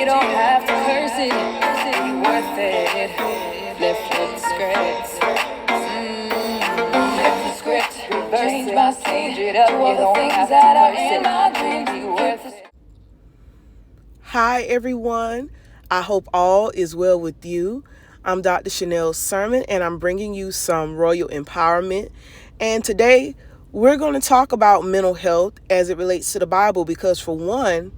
you don't have to curse it. It's worth it. Lift the script. Lift the script. Change my scene. Do all the things that are in my dreams. You worth it. Hi, everyone. I hope all is well with you. I'm Dr. Chanel Sermon, and I'm bringing you some royal empowerment. And today, we're going to talk about mental health as it relates to the Bible because, for one,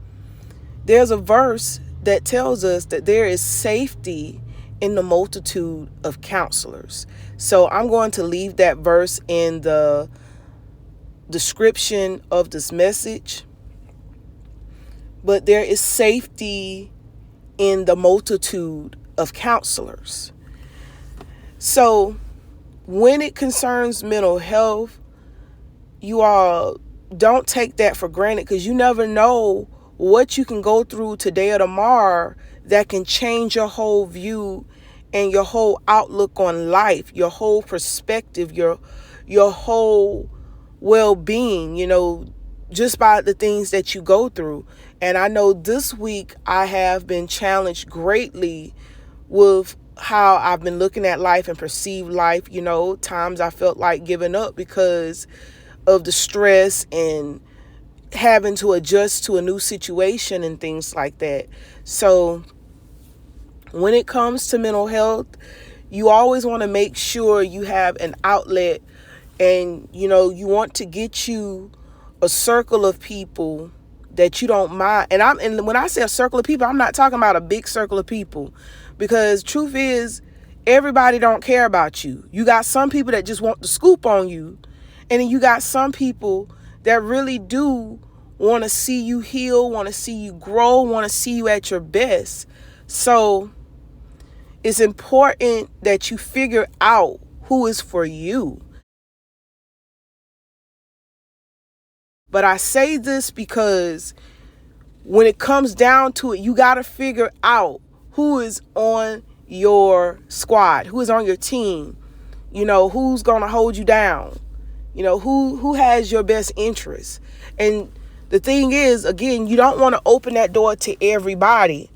there's a verse that tells us that there is safety in the multitude of counselors. So I'm going to leave that verse in the description of this message. But there is safety in the multitude of counselors. So when it concerns mental health, you all don't take that for granted because you never know what you can go through today or tomorrow that can change your whole view and your whole outlook on life, your whole perspective, your whole well-being, just by the things that you go through. And I know this week I have been challenged greatly with how I've been looking at life and perceived life. Times I felt like giving up because of the stress and having to adjust to a new situation and things like that. So when it comes to mental health, you always want to make sure you have an outlet, and you want to get you a circle of people that you don't mind. And when I say a circle of people, I'm not talking about a big circle of people, because truth is, everybody don't care about you. You got some people that just want the scoop on you, and then you got some people that really do want to see you heal, want to see you grow, want to see you at your best. So it's important that you figure out who is for you. But I say this because when it comes down to it, you got to figure out who is on your squad, who is on your team, who's going to hold you down, who has your best interests. And the thing is, again, you don't want to open that door to everybody.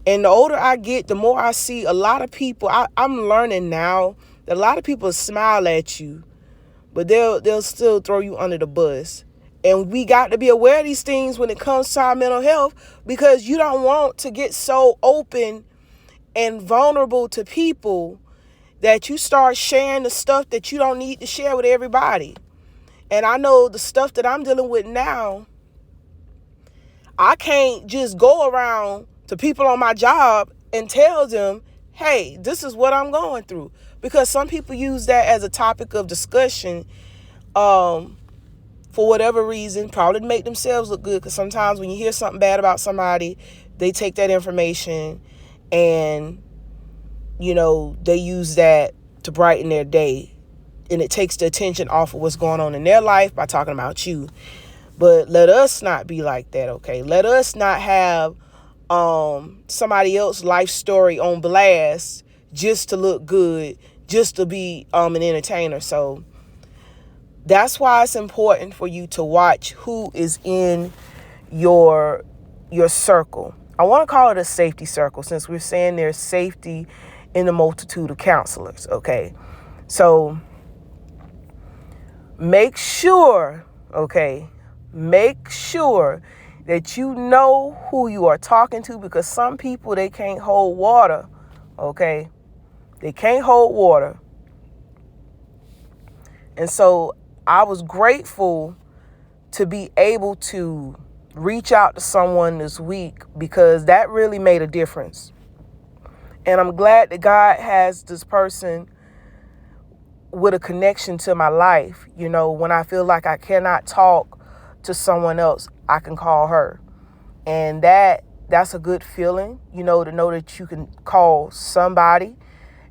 And the older I get, the more I see a lot of people. I'm learning now that a lot of people smile at you, but they'll still throw you under the bus. And we got to be aware of these things when it comes to our mental health, because you don't want to get so open and vulnerable to people that you start sharing the stuff that you don't need to share with everybody. And I know the stuff that I'm dealing with now, I can't just go around to people on my job and tell them, hey, this is what I'm going through. Because some people use that as a topic of discussion for whatever reason, probably to make themselves look good. Because sometimes when you hear something bad about somebody, they take that information and, they use that to brighten their day. And it takes the attention off of what's going on in their life by talking about you. But let us not be like that, okay? Let us not have somebody else's life story on blast just to look good, just to be an entertainer. So that's why it's important for you to watch who is in your circle. I want to call it a safety circle, since we're saying there's safety in the multitude of counselors, okay? So make sure that you know who you are talking to, because some people, they can't hold water, okay? They can't hold water. And so I was grateful to be able to reach out to someone this week, because that really made a difference. And I'm glad that God has this person with a connection to my life. When I feel like I cannot talk to someone else, I can call her. And that's a good feeling, to know that you can call somebody.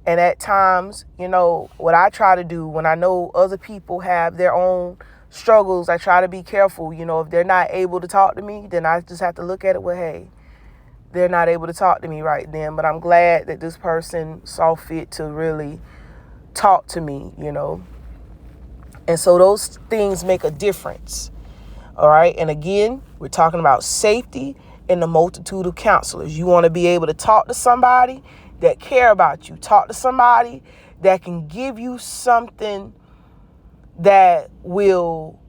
And at times, what I try to do when I know other people have their own struggles, I try to be careful. If they're not able to talk to me, then I just have to look at it with, hey, they're not able to talk to me right then. But I'm glad that this person saw fit to really talk to me, And so those things make a difference. All right. And again, we're talking about safety in the multitude of counselors. You want to be able to talk to somebody that care about you. Talk to somebody that can give you something that will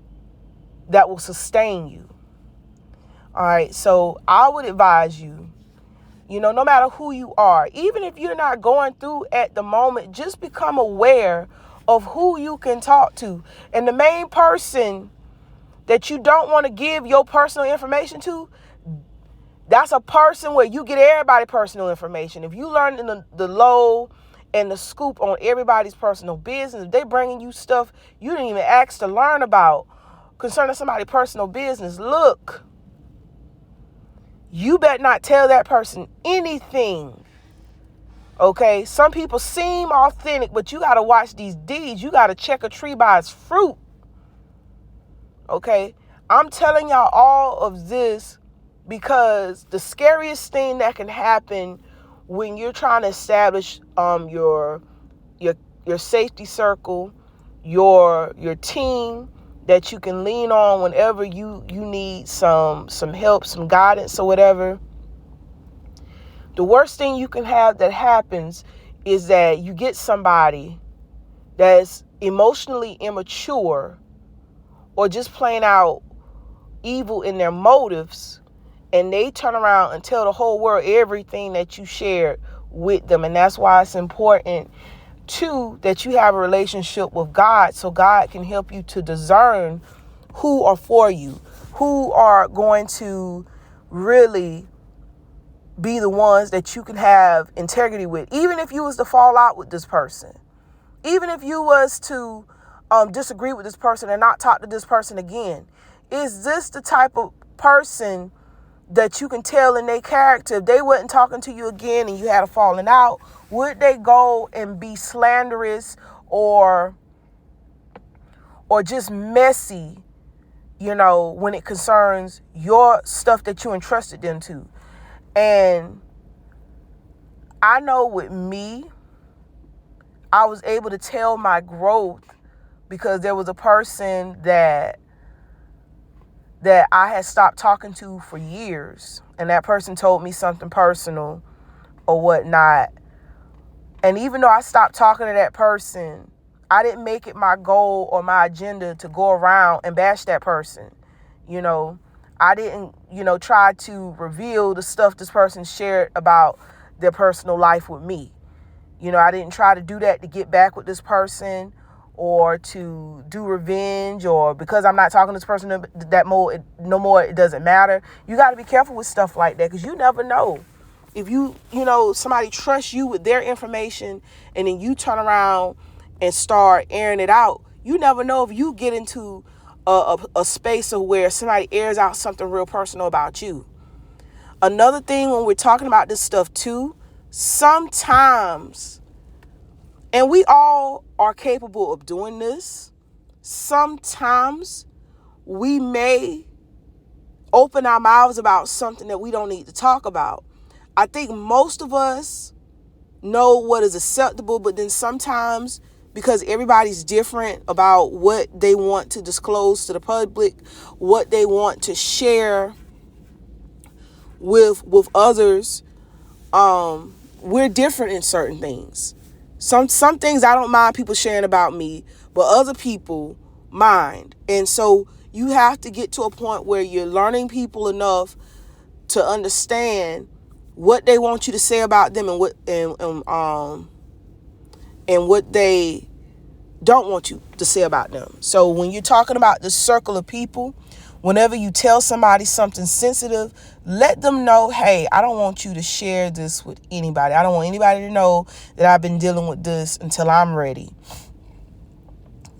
sustain you. All right. So I would advise you, no matter who you are, even if you're not going through at the moment, just become aware of who you can talk to. And the main person that you don't want to give your personal information to, that's a person where you get everybody's personal information. If you learn the low and the scoop on everybody's personal business, if they bringing you stuff you didn't even ask to learn about concerning somebody's personal business, look, you better not tell that person anything. Okay? Some people seem authentic, but you got to watch these deeds. You got to check a tree by its fruit. Okay? I'm telling y'all all of this because the scariest thing that can happen when you're trying to establish your safety circle, your team that you can lean on whenever you need some help, some guidance or whatever. The worst thing you can have that happens is that you get somebody that's emotionally immature or just plain out evil in their motives, and they turn around and tell the whole world everything that you shared with them. And that's why it's important, too, that you have a relationship with God so God can help you to discern who are for you, who are going to really be the ones that you can have integrity with. Even if you was to fall out with this person, even if you was to disagree with this person and not talk to this person again, is this the type of person that you can tell in their character? If they wasn't talking to you again and you had a falling out, would they go and be slanderous or just messy, when it concerns your stuff that you entrusted them to? And I know with me, I was able to tell my growth because there was a person that I had stopped talking to for years, and that person told me something personal or whatnot. And even though I stopped talking to that person, I didn't make it my goal or my agenda to go around and bash that person. I didn't, try to reveal the stuff this person shared about their personal life with me. I didn't try to do that to get back with this person or to do revenge, or because I'm not talking to this person no more, it doesn't matter. You got to be careful with stuff like that because you never know. If somebody trusts you with their information and then you turn around and start airing it out, you never know if you get into a space of where somebody airs out something real personal about you. Another thing when we're talking about this stuff too, sometimes, and we all are capable of doing this, sometimes we may open our mouths about something that we don't need to talk about. I think most of us know what is acceptable, but then sometimes, because everybody's different about what they want to disclose to the public, what they want to share with others, we're different in certain things. Some things I don't mind people sharing about me, but other people mind. And so you have to get to a point where you're learning people enough to understand what they want you to say about them and what they don't want you to say about them. So when you're talking about the circle of people, whenever you tell somebody something sensitive, let them know, hey, I don't want you to share this with anybody. I don't want anybody to know that I've been dealing with this until I'm ready.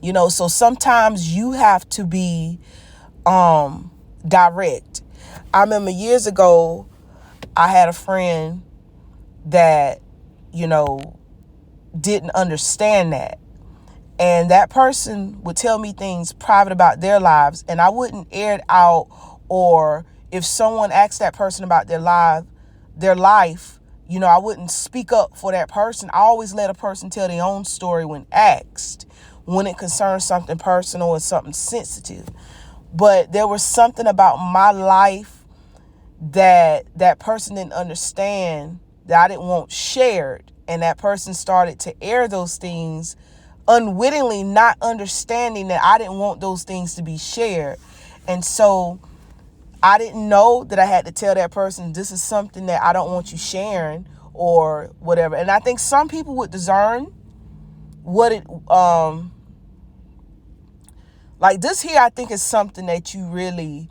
So sometimes you have to be direct. I remember years ago, I had a friend that, didn't understand that. And that person would tell me things private about their lives, and I wouldn't air it out. Or if someone asked that person about their life, I wouldn't speak up for that person. I always let a person tell their own story when asked, when it concerns something personal or something sensitive. But there was something about my life that person didn't understand that I didn't want shared, and that person started to air those things unwittingly, not understanding that I didn't want those things to be shared. And so I didn't know that I had to tell that person, this is something that I don't want you sharing or whatever. And I think some people would discern what it like this here. I think is something that you really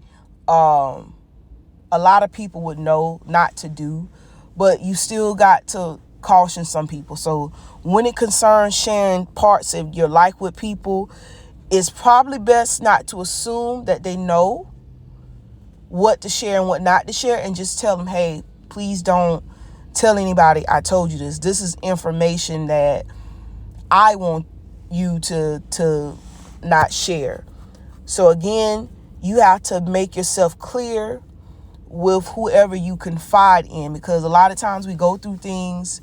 a lot of people would know not to do, but you still got to caution some people. So when it concerns sharing parts of your life with people, it's probably best not to assume that they know what to share and what not to share, and just tell them, hey, please don't tell anybody I told you this. This is information that I want you to not share. So again, you have to make yourself clear with whoever you confide in, because a lot of times we go through things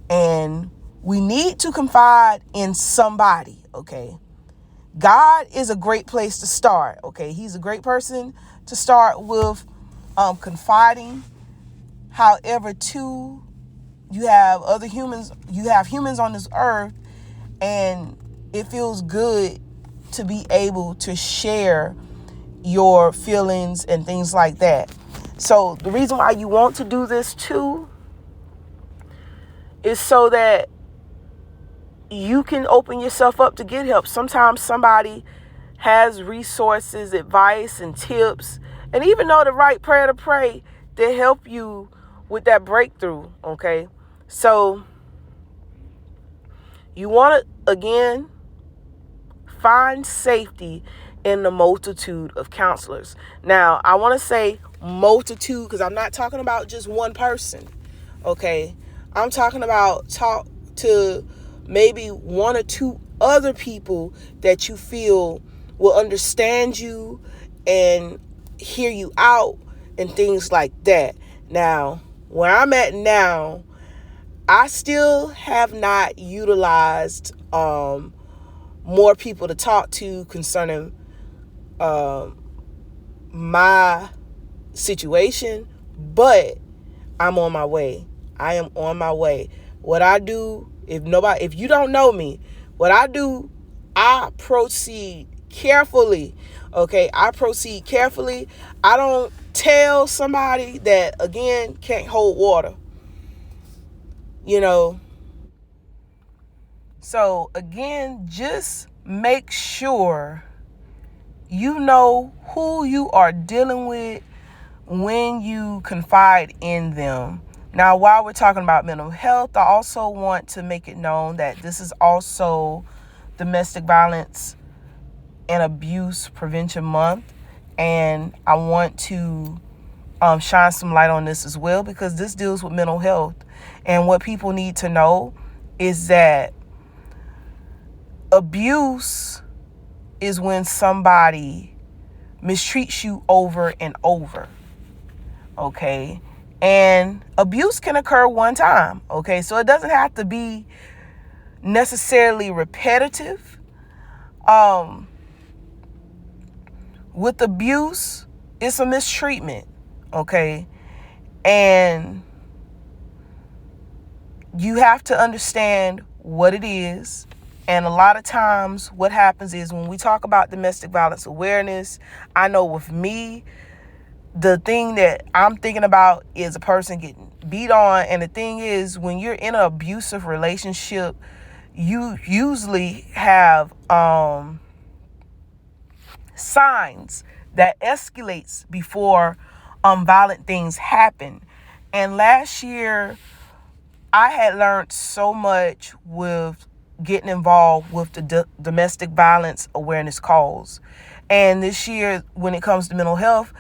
and we need to confide in somebody. Okay, God is a great place to start. Okay, he's a great person to start with confiding. However, too, you have other humans, you have humans on this earth, and it feels good to be able to share your feelings and things like that. So the reason why you want to do this too is so that you can open yourself up to get help. Sometimes somebody has resources, advice, and tips, and even know the right prayer to pray to help you with that breakthrough. Okay, so you want to, again, find safety in the multitude of counselors. Now, I want to say multitude because I'm not talking about just one person. Okay, I'm talking about talk to maybe one or two other people that you feel will understand you and hear you out and things like that. Now, where I'm at now, I still have not utilized more people to talk to concerning my situation, but I'm on my way. I am on my way. What I do, if you don't know me, what I do, I proceed carefully. Okay, I proceed carefully. I don't tell somebody that, again, can't hold water. You know, so again, just make sure you know who you are dealing with when you confide in them. Now, while we're talking about mental health, I also want to make it known that this is also Domestic Violence and Abuse Prevention Month. And I want to shine some light on this as well, because this deals with mental health. And what people need to know is that abuse is when somebody mistreats you over and over. Okay, and abuse can occur one time. Okay, so it doesn't have to be necessarily repetitive. With abuse, it's a mistreatment. Okay, and you have to understand what it is. And a lot of times what happens is when we talk about domestic violence awareness, I know with me, the thing that I'm thinking about is a person getting beat on. And the thing is, when you're in an abusive relationship, you usually have signs that escalates before violent things happen. And last year, I had learned so much with getting involved with the domestic violence awareness calls. And this year, when it comes to mental health,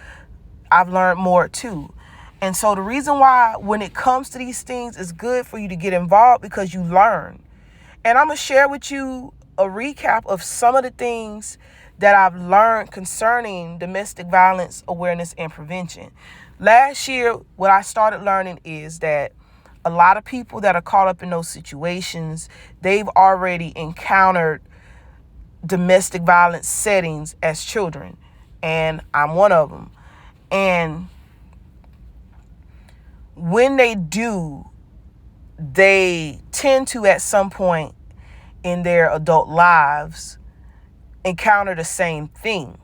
I've learned more too. And so the reason why when it comes to these things, it's good for you to get involved because you learn. And I'm going to share with you a recap of some of the things that I've learned concerning domestic violence awareness and prevention. Last year, what I started learning is that a lot of people that are caught up in those situations, they've already encountered domestic violence settings as children. And I'm one of them. And when they do, they tend to, at some point in their adult lives, encounter the same thing.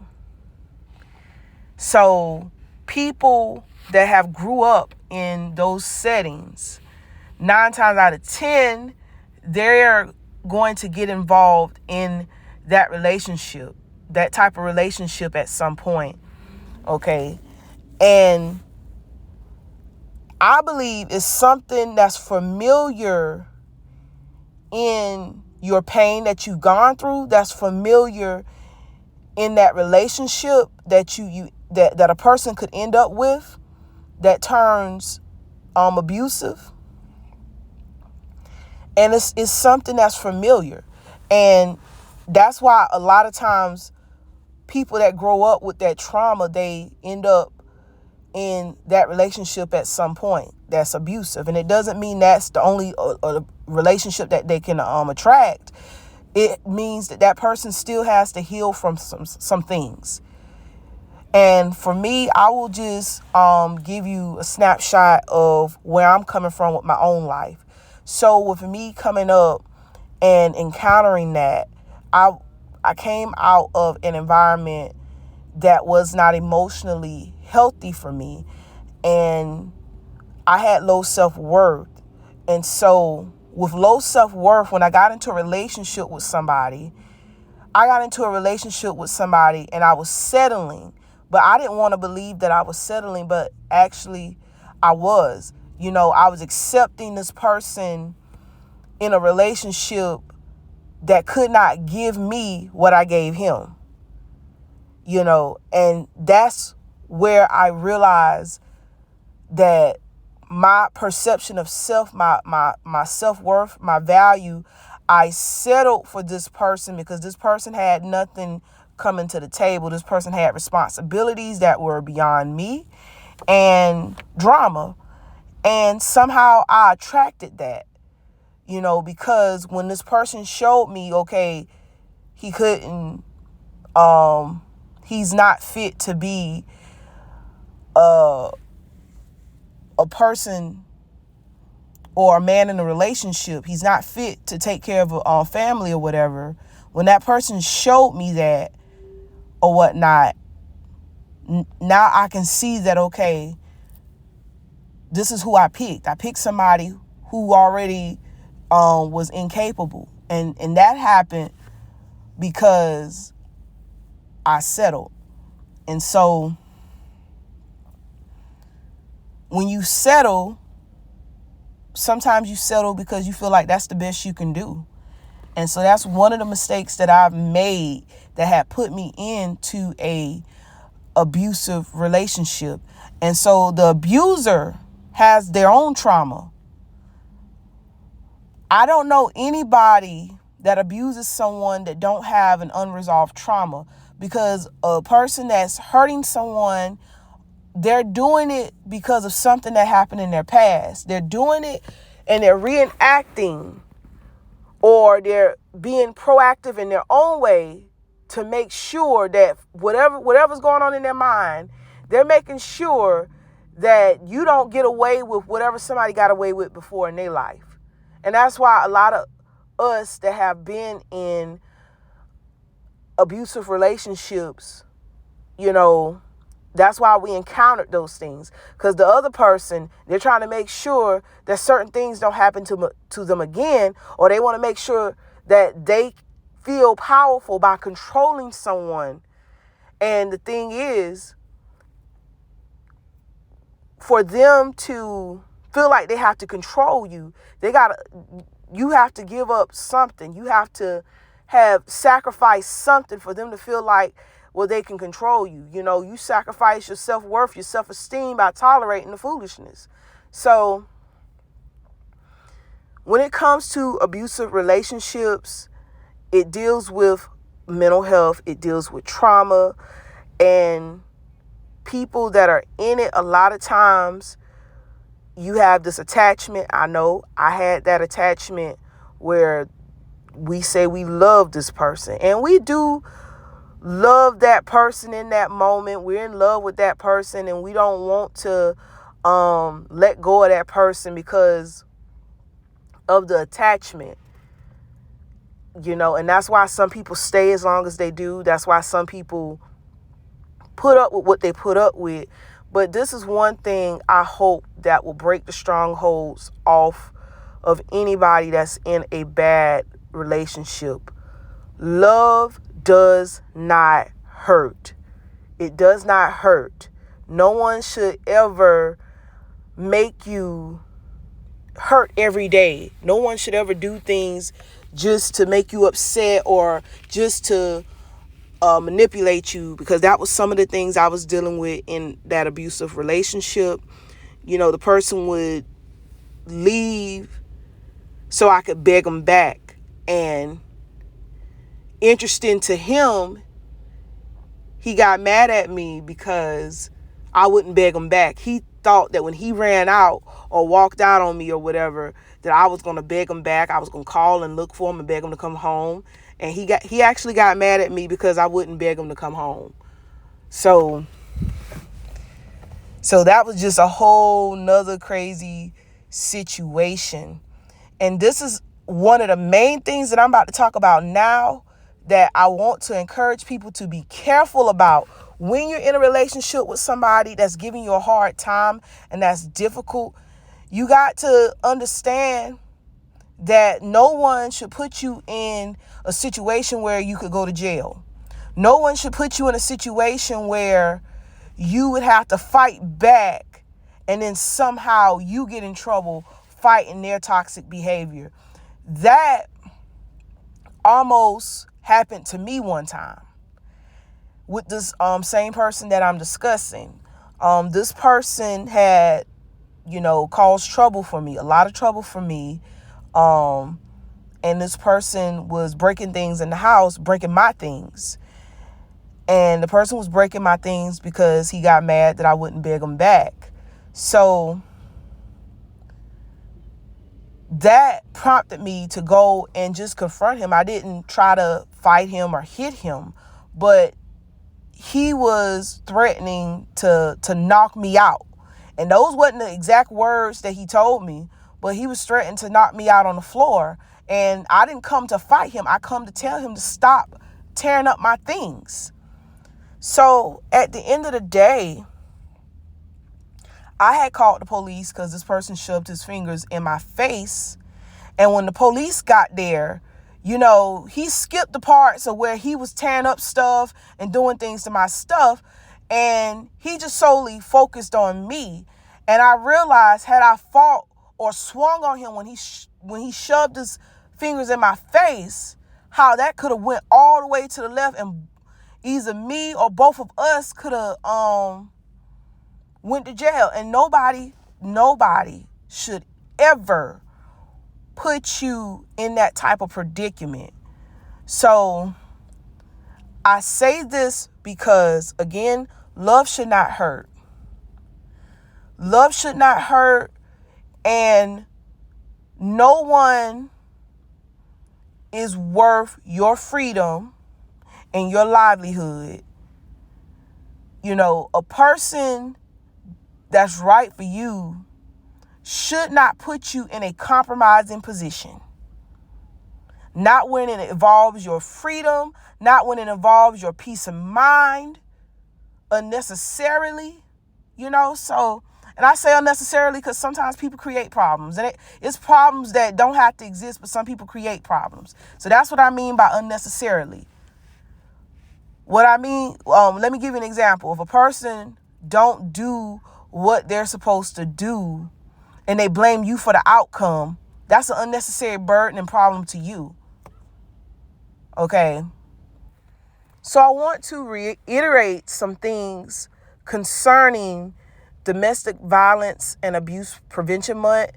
So people that have grew up in those settings, 9 times out of 10, they're going to get involved in that relationship, that type of relationship at some point. Okay. And I believe it's something that's familiar in your pain that you've gone through, that's familiar in that relationship that that a person could end up with, that turns abusive. And it's something that's familiar. And that's why a lot of times people that grow up with that trauma, they end up in that relationship at some point that's abusive. And it doesn't mean that's the only relationship that they can attract. It means that person still has to heal from some things. And for me, I will just give you a snapshot of where I'm coming from with my own life. So with me coming up and encountering that, I came out of an environment that was not emotionally healthy for me, and I had low self-worth. And so with low self-worth, when I got into a relationship with somebody, and I was settling, but I didn't want to believe that I was settling, but actually I was. I was accepting this person in a relationship that could not give me what I gave him. And that's where I realized that my perception of self, my self-worth, my value, I settled for this person because this person had nothing coming to the table. This person had responsibilities that were beyond me and drama. And somehow I attracted that, because when this person showed me, okay, he couldn't, he's not fit to be a person or a man in a relationship. He's not fit to take care of a family or whatever. When that person showed me that or whatnot, now I can see that, okay, this is who I picked. I picked somebody who already was incapable. And that happened because I settled. And so when you settle, sometimes you settle because you feel like that's the best you can do. And so that's one of the mistakes that I've made that had put me into a abusive relationship. And so the abuser has their own trauma. I don't know anybody that abuses someone that don't have an unresolved trauma, because a person that's hurting someone, they're doing it because of something that happened in their past. They're doing it and they're reenacting, or they're being proactive in their own way to make sure that whatever's going on in their mind, they're making sure that you don't get away with whatever somebody got away with before in their life. And that's why a lot of us that have been in abusive relationships, that's why we encountered those things. Because the other person, they're trying to make sure that certain things don't happen to them again, or they want to make sure that they feel powerful by controlling someone. And the thing is, for them to feel like they have to control you, you have to give up something. You have to have sacrificed something for them to feel like, well, they can control you. You sacrifice your self-worth, your self-esteem by tolerating the foolishness. So when it comes to abusive relationships, it deals with mental health, it deals with trauma, and people that are in it, a lot of times you have this attachment. I know I had that attachment where we say we love this person, and we do love that person in that moment. We're in love with that person, and we don't want to let go of that person because of the attachment, and that's why some people stay as long as they do. That's why some people put up with what they put up with. But this is one thing I hope that will break the strongholds off of anybody that's in a bad relationship. Love does not hurt. It does not hurt. No one should ever make you hurt every day. No one should ever do things just to make you upset or just to manipulate you, because that was some of the things I was dealing with in that abusive relationship. The person would leave so I could beg him back. And interesting to him, he got mad at me because I wouldn't beg him back. He thought that when he ran out or walked out on me or whatever, that I was going to beg him back. I was going to call and look for him and beg him to come home. And he actually got mad at me because I wouldn't beg him to come home. So that was just a whole nother crazy situation. And this is one of the main things that I'm about to talk about now, that I want to encourage people to be careful about when you're in a relationship with somebody that's giving you a hard time and that's difficult. You got to understand that no one should put you in a situation where you could go to jail. No one should put you in a situation where you would have to fight back and then somehow you get in trouble fighting their toxic behavior. That almost happened to me one time with this same person that I'm discussing. This person had, caused trouble for me, a lot of trouble for me. And this person was breaking things in the house, breaking my things. And the person was breaking my things because he got mad that I wouldn't beg him back. So that prompted me to go and just confront him. I didn't try to fight him or hit him, but he was threatening to knock me out. And those wasn't the exact words that he told me, but he was threatening to knock me out on the floor. And I didn't come to fight him. I come to tell him to stop tearing up my things. So at the end of the day, I had called the police because this person shoved his fingers in my face. And when the police got there, he skipped the parts of where he was tearing up stuff and doing things to my stuff. And he just solely focused on me. And I realized, had I fought or swung on him when he shoved his fingers in my face, how that could have went all the way to the left, and either me or both of us could have went to jail. And nobody should ever put you in that type of predicament. So I say this because, again, love should not hurt. Love should not hurt, and no one is worth your freedom and your livelihood. A person that's right for you should not put you in a compromising position. Not when it involves your freedom, not when it involves your peace of mind unnecessarily, so. And I say unnecessarily because sometimes people create problems. And it's problems that don't have to exist, but some people create problems. So that's what I mean by unnecessarily. What I mean, let me give you an example. If a person don't do what they're supposed to do and they blame you for the outcome, that's an unnecessary burden and problem to you. Okay? So I want to reiterate some things concerning Domestic Violence and Abuse Prevention Month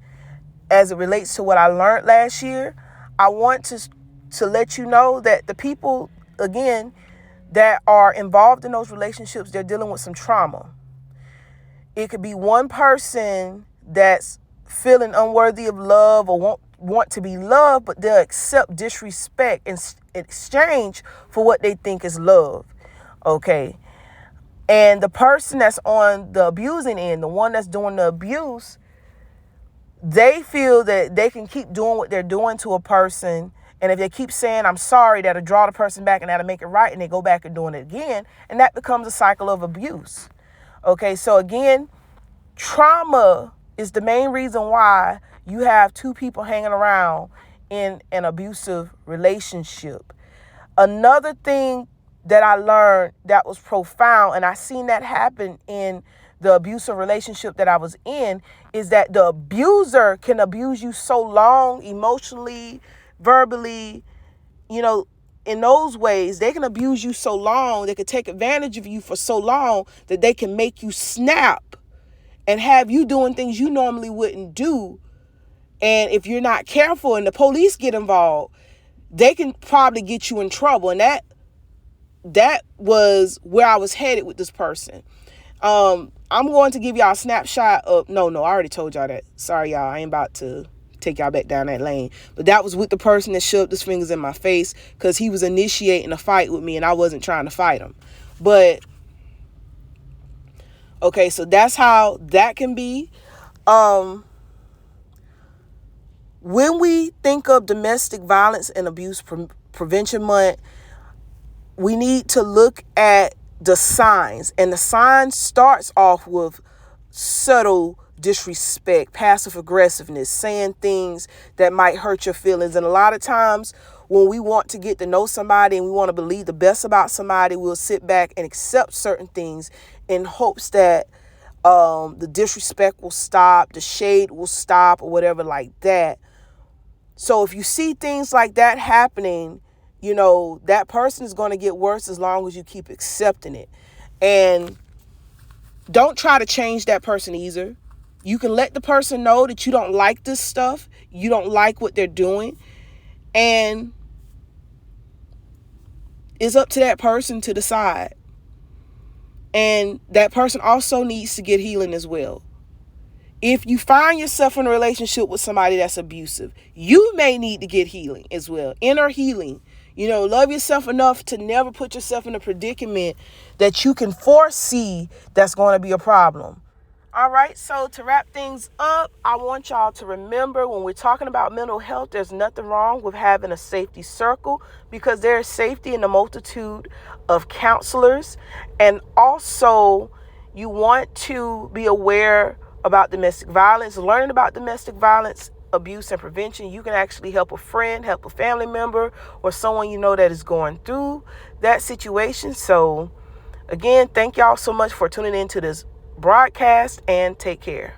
as it relates to what I learned last year. I want to let you know that the people, again, that are involved in those relationships, they're dealing with some trauma. It could be one person that's feeling unworthy of love or want to be loved, but they'll accept disrespect in exchange for what they think is love. Okay. And the person that's on the abusing end, the one that's doing the abuse, they feel that they can keep doing what they're doing to a person. And if they keep saying, I'm sorry, that'll draw the person back and that'll make it right. And they go back and doing it again. And that becomes a cycle of abuse. Okay, so again, trauma is the main reason why you have two people hanging around in an abusive relationship. Another thing that I learned that was profound, and I seen that happen in the abusive relationship that I was in, is that the abuser can abuse you so long, emotionally, verbally, in those ways. They can abuse you so long, they can take advantage of you for so long that they can make you snap and have you doing things you normally wouldn't do. And if you're not careful and the police get involved, they can probably get you in trouble. And that was where I was headed with this person. I'm going to give y'all a snapshot of, no, I already told y'all that. Sorry, y'all. I ain't about to take y'all back down that lane. But that was with the person that shoved his fingers in my face because he was initiating a fight with me and I wasn't trying to fight him. But, okay, so that's how that can be. When we think of Domestic Violence and Abuse Prevention Month, we need to look at the signs. And the sign starts off with subtle disrespect, passive aggressiveness, saying things that might hurt your feelings. And a lot of times when we want to get to know somebody and we want to believe the best about somebody, we'll sit back and accept certain things in hopes that the disrespect will stop, the shade will stop, or whatever like that. So if you see things like that happening, that person is going to get worse as long as you keep accepting it. And don't try to change that person either. You can let the person know that you don't like this stuff. You don't like what they're doing. And it's up to that person to decide. And that person also needs to get healing as well. If you find yourself in a relationship with somebody that's abusive, you may need to get healing as well. Inner healing. Love yourself enough to never put yourself in a predicament that you can foresee that's going to be a problem. All right, so to wrap things up, I want y'all to remember when we're talking about mental health, there's nothing wrong with having a safety circle because there is safety in the multitude of counselors. And also, you want to be aware about domestic violence, learning about domestic violence, abuse, and prevention. You can actually help a friend, help a family member, or someone that is going through that situation. So, again, thank y'all so much for tuning into this broadcast and take care.